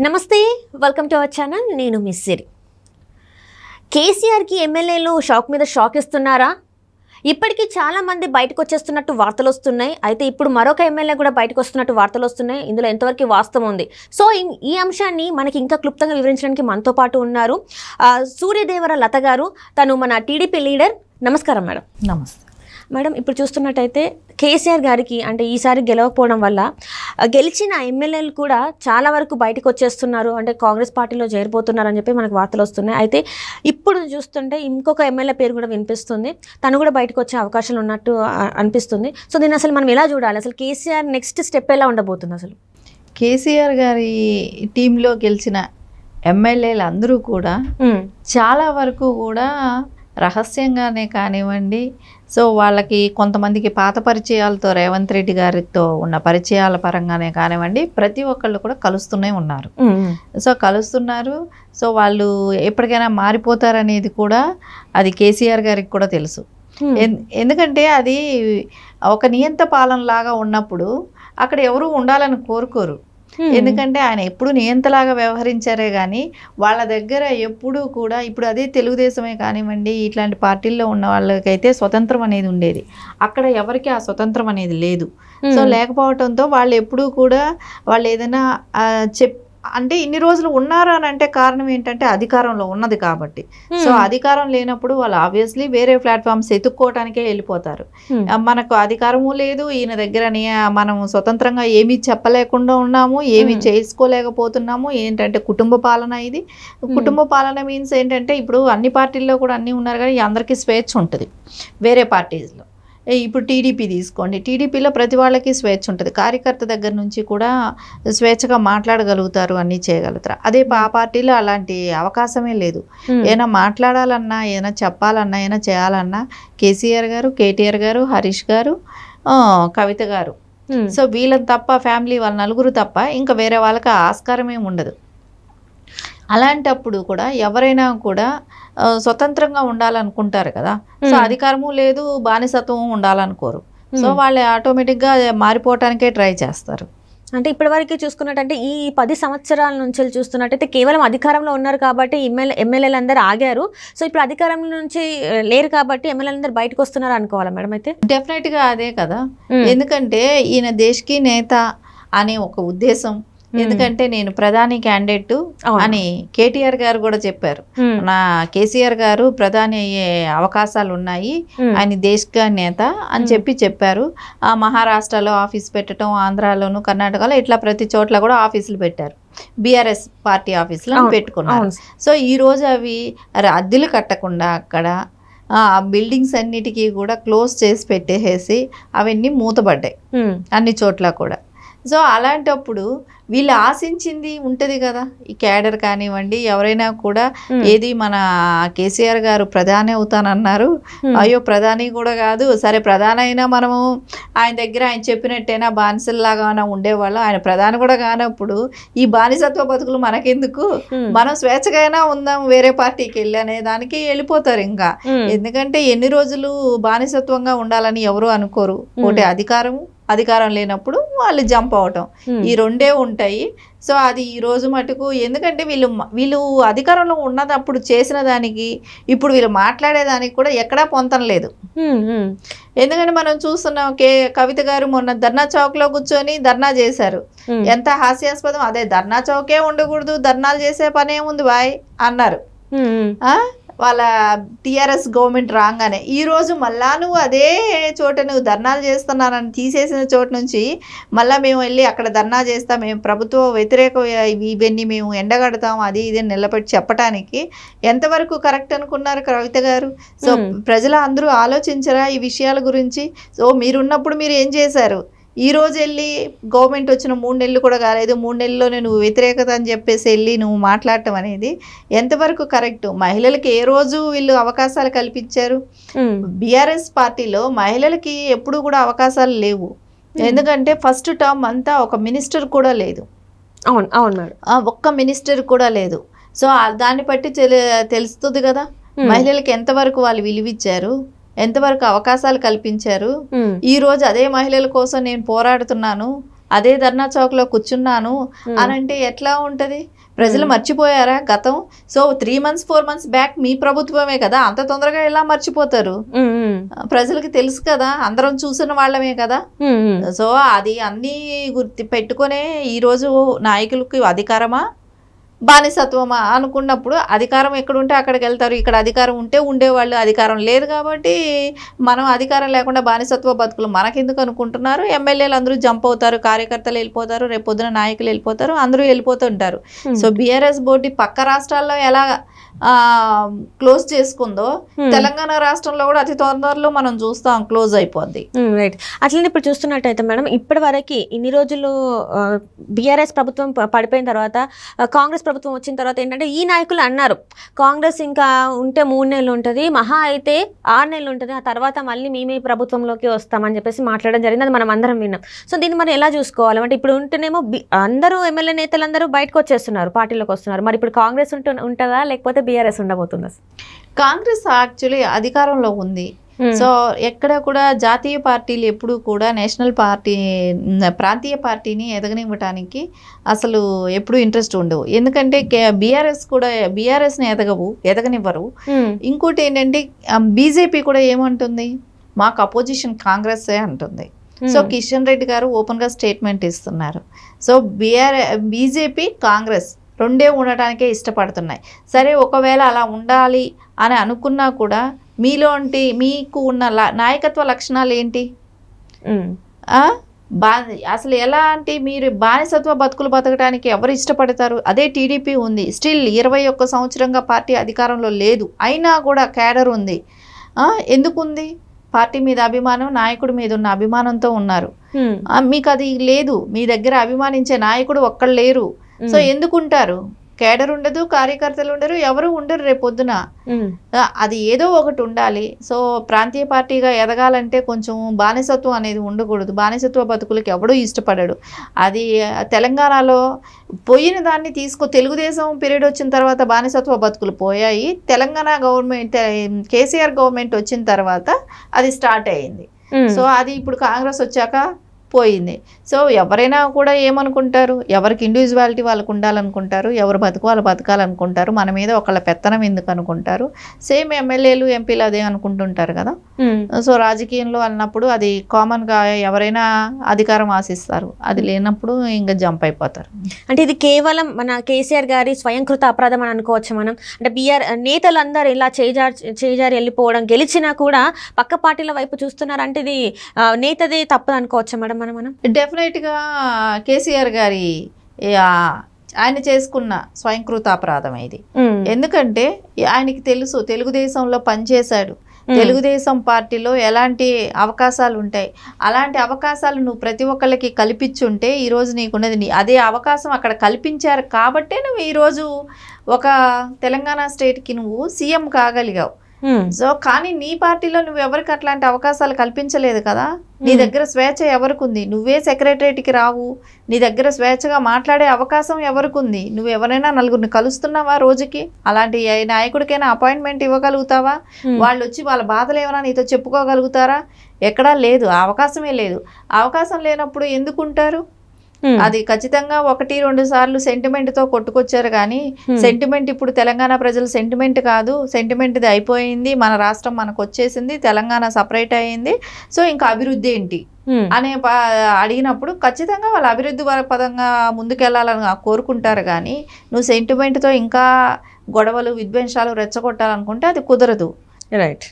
నమస్తే, welcome to our channel. నేను miss సిరి. కేసీఆర్కి ఎమ్మెల్యేలు షాక్ మీద షాక్ ఇస్తున్నారా? ఇప్పటికీ చాలామంది బయటకు వచ్చేస్తున్నట్టు వార్తలు వస్తున్నాయి. అయితే ఇప్పుడు మరొక ఎమ్మెల్యే కూడా బయటకు వస్తున్నట్టు వార్తలు వస్తున్నాయి. ఇందులో ఎంతవరకు వాస్తవం ఉంది? సో ఈ అంశాన్ని మనకి ఇంకా క్లుప్తంగా వివరించడానికి మనతో పాటు ఉన్నారు సూర్యదేవర లత గారు. తను మన టీడీపీ లీడర్. నమస్కారం మేడం. నమస్తే మేడం. ఇప్పుడు చూస్తున్నట్టయితే కేసీఆర్ గారికి అంటే ఈసారి గెలవకపోవడం వల్ల గెలిచిన ఎమ్మెల్యేలు కూడా చాలా వరకు బయటకు వచ్చేస్తున్నారు, అంటే కాంగ్రెస్ పార్టీలో చేరిపోతున్నారు అని చెప్పి మనకు వార్తలు వస్తున్నాయి. అయితే ఇప్పుడు చూస్తుంటే ఇంకొక ఎమ్మెల్యే పేరు కూడా వినిపిస్తుంది. తను కూడా బయటకు వచ్చే అవకాశాలు ఉన్నట్టు అనిపిస్తుంది. సో దీన్ని అసలు మనం ఎలా చూడాలి? అసలు కేసీఆర్ నెక్స్ట్ స్టెప్ ఎలా ఉండబోతుంది? అసలు కేసీఆర్ గారి టీంలో గెలిచిన ఎమ్మెల్యేలు అందరూ కూడా చాలా వరకు కూడా రహస్యంగానే కానివ్వండి, సో వాళ్ళకి కొంతమందికి పాత పరిచయాలతో రేవంత్ రెడ్డి గారితో ఉన్న పరిచయాల పరంగానే కానివ్వండి, ప్రతి ఒక్కళ్ళు కూడా కలుస్తూనే ఉన్నారు. సో కలుస్తున్నారు. సో వాళ్ళు ఎప్పటికైనా మారిపోతారనేది కూడా అది కేసీఆర్ గారికి కూడా తెలుసు. ఎందుకంటే అది ఒక నియంత పాలన లాగా ఉన్నప్పుడు అక్కడ ఎవరు ఉండాలని కోరుకోరు. ఎందుకంటే ఆయన ఎప్పుడు నియంతలాగా వ్యవహరించారే కానీ వాళ్ళ దగ్గర ఎప్పుడూ కూడా, ఇప్పుడు అదే తెలుగుదేశమే కానివ్వండి, ఇట్లాంటి పార్టీల్లో ఉన్న వాళ్ళకైతే స్వతంత్రం అనేది ఉండేది. అక్కడ ఎవరికి ఆ స్వతంత్రం అనేది లేదు. సో లేకపోవడంతో వాళ్ళు ఎప్పుడూ కూడా వాళ్ళు ఏదైనా అంటే ఇన్ని రోజులు ఉన్నారు అని అంటే కారణం ఏంటంటే అధికారంలో ఉన్నది కాబట్టి. సో అధికారం లేనప్పుడు వాళ్ళు ఆబ్వియస్లీ వేరే ప్లాట్ఫామ్స్ ఎత్తుక్కోవటానికే వెళ్ళిపోతారు. మనకు అధికారము లేదు, ఈయన దగ్గర మనం స్వతంత్రంగా ఏమీ చెప్పలేకుండా ఉన్నాము, ఏమీ చేసుకోలేకపోతున్నాము. ఏంటంటే కుటుంబ పాలన. ఇది కుటుంబ పాలన మీన్స్ ఏంటంటే ఇప్పుడు అన్ని పార్టీల్లో కూడా అన్నీ ఉన్నారు కానీ అందరికీ స్వేచ్ఛ ఉంటుంది. వేరే పార్టీస్లో ఇప్పుడు టీడీపీ తీసుకోండి, టీడీపీలో ప్రతి వాళ్ళకి స్వేచ్ఛ ఉంటుంది. కార్యకర్త దగ్గర నుంచి కూడా స్వేచ్ఛగా మాట్లాడగలుగుతారు, అన్నీ చేయగలుగుతారు. అదే ఆ పార్టీలో అలాంటి అవకాశమే లేదు. ఏమైనా మాట్లాడాలన్నా, ఏదైనా చెప్పాలన్నా, ఏమైనా చేయాలన్నా కేసీఆర్ గారు, కేటీఆర్ గారు, హరీష్ గారు, కవిత గారు, సో వీళ్ళని తప్ప, ఫ్యామిలీ వాళ్ళ నలుగురు తప్ప ఇంకా వేరే వాళ్ళకి ఆస్కారమే ఉండదు. అలాంటప్పుడు కూడా ఎవరైనా కూడా స్వతంత్రంగా ఉండాలనుకుంటారు కదా. సో అధికారము లేదు, బానిసత్వం ఉండాలనుకోరు. సో వాళ్ళు ఆటోమేటిక్గా మారిపోవటానికే ట్రై చేస్తారు. అంటే ఇప్పటివరకు చూసుకున్నట్టంటే ఈ 10 సంవత్సరాల నుంచి చూస్తున్నట్టయితే కేవలం అధికారంలో ఉన్నారు కాబట్టి ఎమ్మెల్యేలు అందరూ ఆగారు. సో ఇప్పుడు అధికారం నుంచి లేరు కాబట్టి ఎమ్మెల్యేలందరూ బయటకు వస్తున్నారు అనుకోవాలా మేడం? అయితే డెఫినెట్గా అదే కదా. ఎందుకంటే ఈయన దేశ్కి నేత అనే ఒక ఉద్దేశం. ఎందుకంటే నేను ప్రధాని క్యాండిడేట్ అని కేటీఆర్ గారు కూడా చెప్పారు. నా కేసీఆర్ గారు ప్రధాని అయ్యే అవకాశాలు ఉన్నాయి, ఆయన దేశ నేత అని చెప్పారు. మహారాష్ట్రలో ఆఫీస్ పెట్టడం, ఆంధ్రాలోను, కర్ణాటకలో ఇట్లా ప్రతి చోట్ల కూడా ఆఫీసులు పెట్టారు. బీఆర్ఎస్ పార్టీ ఆఫీసులు పెట్టుకున్నారు. సో ఈరోజు అవి అద్దెలు కట్టకుండా అక్కడ బిల్డింగ్స్ అన్నిటికీ కూడా క్లోజ్ చేసి పెట్టేసి అవన్నీ మూతపడ్డాయి అన్ని చోట్ల కూడా. సో అలాంటప్పుడు వీళ్ళు ఆశించింది ఉంటుంది కదా, ఈ క్యాడర్ కానివ్వండి, ఎవరైనా కూడా ఏది మన కేసీఆర్ గారు ప్రధాని అవుతానన్నారు, అయ్యో ప్రధాని కూడా కాదు, సరే ప్రధాని అయినా మనము ఆయన దగ్గర ఆయన చెప్పినట్టయినా బానిసల్లాగా ఉండేవాళ్ళం. ఆయన ప్రధాని కూడా కానప్పుడు ఈ బానిసత్వ బతుకులు మనకెందుకు, మనం స్వేచ్ఛగా అయినా ఉందాం వేరే పార్టీకి వెళ్ళి అనే దానికి వెళ్ళిపోతారు. ఇంకా ఎందుకంటే ఎన్ని రోజులు బానిసత్వంగా ఉండాలని ఎవరు అనుకోరు. ఒకటి అధికారం లేనప్పుడు వాళ్ళు జంప్ అవటం, ఈ రెండే ఉంటాయి. సో అది ఈ రోజు మటుకు ఎందుకంటే వీళ్ళు అధికారంలో ఉన్నదప్పుడు చేసిన దానికి ఇప్పుడు వీళ్ళు మాట్లాడేదానికి కూడా ఎక్కడా పొంతం లేదు. ఎందుకంటే మనం చూస్తున్నాం, కవిత గారు మొన్న ధర్నా చౌక్లో కూర్చొని ధర్నా చేశారు. ఎంత హాస్యాస్పదం. అదే ధర్నా చౌకే ఉండకూడదు, ధర్నాలు చేసే పని ఏముంది బాయ్ అన్నారు వాళ్ళ టీఆర్ఎస్ గవర్నమెంట్ రాగానే. ఈరోజు మళ్ళా నువ్వు అదే చోట నువ్వు ధర్నాలు చేస్తున్నానని తీసేసిన చోట నుంచి మళ్ళీ మేము వెళ్ళి అక్కడ ధర్నా చేస్తాం, మేము ప్రభుత్వ వ్యతిరేక ఇవన్నీ మేము ఎండగడతాం, అది ఇది నిలబెట్టి చెప్పడానికి ఎంతవరకు కరెక్ట్ అనుకున్నారు కవిత గారు? సో ప్రజలు అందరూ ఆలోచించరా ఈ విషయాల గురించి? సో మీరున్నప్పుడు మీరు ఏం చేశారు? ఈ రోజు వెళ్ళి గవర్నమెంట్ వచ్చిన 3 నెలలు కూడా కాలేదు, 3 నెలల్లోనే నువ్వు వ్యతిరేకత అని చెప్పేసి వెళ్ళి నువ్వు మాట్లాడటం అనేది ఎంతవరకు కరెక్ట్? మహిళలకి ఏ రోజు వీళ్ళు అవకాశాలు కల్పించారు? బీఆర్ఎస్ పార్టీలో మహిళలకి ఎప్పుడు కూడా అవకాశాలు లేవు. ఎందుకంటే ఫస్ట్ టర్మ్ అంతా ఒక మినిస్టర్ కూడా లేదు. అవును మేడం, ఒక్క మినిస్టర్ కూడా లేదు. సో దాన్ని బట్టి తెలుస్తుంది కదా మహిళలకి ఎంతవరకు వాళ్ళు విలువిచ్చారు, ఎంతవరకు అవకాశాలు కల్పించారు. ఈ రోజు అదే మహిళల కోసం నేను పోరాడుతున్నాను, అదే ధర్నా చౌక్లో కూర్చున్నాను అని అంటే ఎట్లా ఉంటుంది? ప్రజలు మర్చిపోయారా గతం? సో 3 months 4 months బ్యాక్ మీ ప్రభుత్వమే కదా, అంత తొందరగా ఎలా మర్చిపోతారు? ప్రజలకి తెలుసు కదా, అందరం చూసిన వాళ్ళమే కదా. సో అది అన్నీ గుర్తు పెట్టుకునే ఈరోజు నాయకులకి అధికారమా బానిసత్వమా అనుకున్నప్పుడు అధికారం ఎక్కడుంటే అక్కడికి వెళ్తారు. ఇక్కడ అధికారం ఉంటే ఉండేవాళ్ళు, అధికారం లేదు కాబట్టి మనం అధికారం లేకుండా బానిసత్వ బతుకులు మనకెందుకు అనుకుంటున్నారు. ఎమ్మెల్యేలు అందరూ జంప్ అవుతారు, కార్యకర్తలు వెళ్ళిపోతారు, రేపు పొద్దున నాయకులు వెళ్ళిపోతారు, అందరూ వెళ్ళిపోతుంటారు. సో బీఆర్ఎస్ బోర్డు పక్క రాష్ట్రాల్లో ఎలా క్లోజ్ చేసుకుందో తెలంగాణ రాష్ట్రంలో కూడా అతి తొందరలో మనం చూస్తాం క్లోజ్ అయిపోద్ది. రైట్. అట్లనే ఇప్పుడు చూస్తున్నట్టయితే మేడం, ఇప్పటి వరకు ఇన్ని రోజులు బీఆర్ఎస్ ప్రభుత్వం పడిపోయిన తర్వాత కాంగ్రెస్ ప్రభుత్వం వచ్చిన తర్వాత ఏంటంటే ఈ నాయకులు అన్నారు కాంగ్రెస్ ఇంకా ఉంటే 3 నెలలు ఉంటుంది, మహా అయితే 6 నెలలు ఉంటుంది, ఆ తర్వాత మళ్ళీ మేమే ప్రభుత్వంలోకి వస్తామని చెప్పేసి మాట్లాడడం జరిగింది. అది మనం అందరం విన్నాం. సో దీన్ని మనం ఎలా చూసుకోవాలి అంటే ఇప్పుడు ఉంటేనేమో అందరూ ఎమ్మెల్యే నేతలందరూ బయటకు వచ్చేస్తున్నారు, పార్టీలోకి వస్తున్నారు. మరి ఇప్పుడు కాంగ్రెస్ ఉంటుందా లేకపోతే బీఆర్ఎస్ ఉండబోతుందా? కాంగ్రెస్ యాక్చువల్లీ అధికారంలో ఉంది. సో ఎక్కడ కూడా జాతీయ పార్టీలు ఎప్పుడు కూడా నేషనల్ పార్టీ ప్రాంతీయ పార్టీని ఎదగనివ్వటానికి అసలు ఎప్పుడు ఇంట్రెస్ట్ ఉండవు. ఎందుకంటే బీఆర్ఎస్ని ఎదగనివ్వరు. ఇంకోటి ఏంటంటే బీజేపీ కూడా ఏమంటుంది, మాకు అపోజిషన్ కాంగ్రెసే అంటుంది. సో కిషన్ రెడ్డి గారు ఓపెన్గా స్టేట్మెంట్ ఇస్తున్నారు. సో బీజేపీ కాంగ్రెస్ రెండే ఉండటానికే ఇష్టపడుతున్నాయి. సరే ఒకవేళ అలా ఉండాలి అని అనుకున్నా కూడా మీకు ఉన్న నాయకత్వ లక్షణాలు ఏంటి? అసలు ఎలాంటి మీరు బానిసత్వ బతుకులు బతకడానికి ఎవరు ఇష్టపడతారు? అదే టీడీపీ ఉంది, స్టిల్ 21 సంవత్సరంగా పార్టీ అధికారంలో లేదు, అయినా కూడా క్యాడర్ ఉంది. ఎందుకుంది? పార్టీ మీద అభిమానం, నాయకుడి మీద ఉన్న అభిమానంతో ఉన్నారు. మీకు అది లేదు, మీ దగ్గర అభిమానించే నాయకుడు ఒక్కళ్ళు లేరు. సో ఎందుకుంటారు? కేడర్ ఉండదు, కార్యకర్తలు ఉండరు, ఎవరు ఉండరు రేపొద్దున. అది ఏదో ఒకటి ఉండాలి. సో ప్రాంతీయ పార్టీగా ఎదగాలంటే కొంచెం బానిసత్వం అనేది ఉండకూడదు. బానిసత్వ బతుకులకి ఎవడూ ఇష్టపడడు. అది తెలంగాణలో పోయిన దాన్ని తెలుగుదేశం పీరియడ్ వచ్చిన తర్వాత బానిసత్వ బతుకులు పోయాయి. తెలంగాణ గవర్నమెంట్ కేసీఆర్ గవర్నమెంట్ వచ్చిన తర్వాత అది స్టార్ట్ అయ్యింది. సో అది ఇప్పుడు కాంగ్రెస్ వచ్చాక పోయింది. సో ఎవరైనా కూడా ఏమనుకుంటారు, ఎవరికి ఇండివిజువాలిటీ వాళ్ళకు ఉండాలనుకుంటారు, ఎవరు బతుకు వాళ్ళు బతకాలనుకుంటారు, మన మీద ఒకళ్ళ పెత్తనం ఎందుకు అనుకుంటారు. సేమ్ ఎమ్మెల్యేలు ఎంపీలు అదే అనుకుంటుంటారు కదా. సో రాజకీయంలో అన్నప్పుడు అది కామన్గా ఎవరైనా అధికారం ఆశిస్తారు, అది లేనప్పుడు ఇంకా జంప్ అయిపోతారు. అంటే ఇది కేవలం మన కేసీఆర్ గారి స్వయంకృత అపరాధం అని అనుకోవచ్చు మనం. అంటే నేతలందరూ ఇలా చేజారి వెళ్ళిపోవడం, గెలిచినా కూడా పక్క పార్టీల వైపు చూస్తున్నారు అంటే ఇది నేతదే తప్పదు అనుకోవచ్చా మేడం? మనం డెఫినెట్గా కేసీఆర్ గారి ఆయన చేసుకున్న స్వయంకృత అపరాధం ఇది. ఎందుకంటే ఆయనకి తెలుసు తెలుగుదేశంలో పనిచేశాడు, తెలుగుదేశం పార్టీలో ఎలాంటి అవకాశాలు ఉంటాయి, అలాంటి అవకాశాలు నువ్వు ప్రతి ఒక్కళ్ళకి కల్పించుంటే ఈరోజు నీకున్నది అదే అవకాశం అక్కడ కల్పించారు కాబట్టే నువ్వు ఈరోజు ఒక తెలంగాణ స్టేట్కి నువ్వు సీఎం కాగలిగావు. సో కానీ నీ పార్టీలో నువ్వు ఎవరికి అట్లాంటి అవకాశాలు కల్పించలేదు కదా. నీ దగ్గర స్వేచ్ఛ ఎవరికి ఉంది? నువ్వే సెక్రటరేట్కి రావు, నీ దగ్గర స్వేచ్ఛగా మాట్లాడే అవకాశం ఎవరికి ఉంది? నువ్వు ఎవరైనా నలుగురిని కలుస్తున్నావా రోజుకి? అలాంటి నాయకుడికైనా అపాయింట్మెంట్ ఇవ్వగలుగుతావా? వాళ్ళు వచ్చి వాళ్ళ బాధలు ఏమైనా నీతో చెప్పుకోగలుగుతారా? ఎక్కడా లేదు, ఆ అవకాశమే లేదు. అవకాశం లేనప్పుడు ఎందుకుంటారు? అది ఖచ్చితంగా 1-2 సార్లు సెంటిమెంట్తో కొట్టుకొచ్చారు. కానీ సెంటిమెంట్ ఇప్పుడు తెలంగాణ ప్రజల సెంటిమెంట్ కాదు, సెంటిమెంట్ది అయిపోయింది. మన రాష్ట్రం మనకు వచ్చేసింది, తెలంగాణ సపరేట్ అయ్యింది. సో ఇంకా అభివృద్ధి ఏంటి అనే అడిగినప్పుడు ఖచ్చితంగా వాళ్ళు అభివృద్ధి పదంగా ముందుకెళ్లాలని కోరుకుంటారు. కానీ నువ్వు సెంటిమెంట్తో ఇంకా గొడవలు విద్వేషాలు రెచ్చగొట్టాలనుకుంటే అది కుదరదు. రైట్.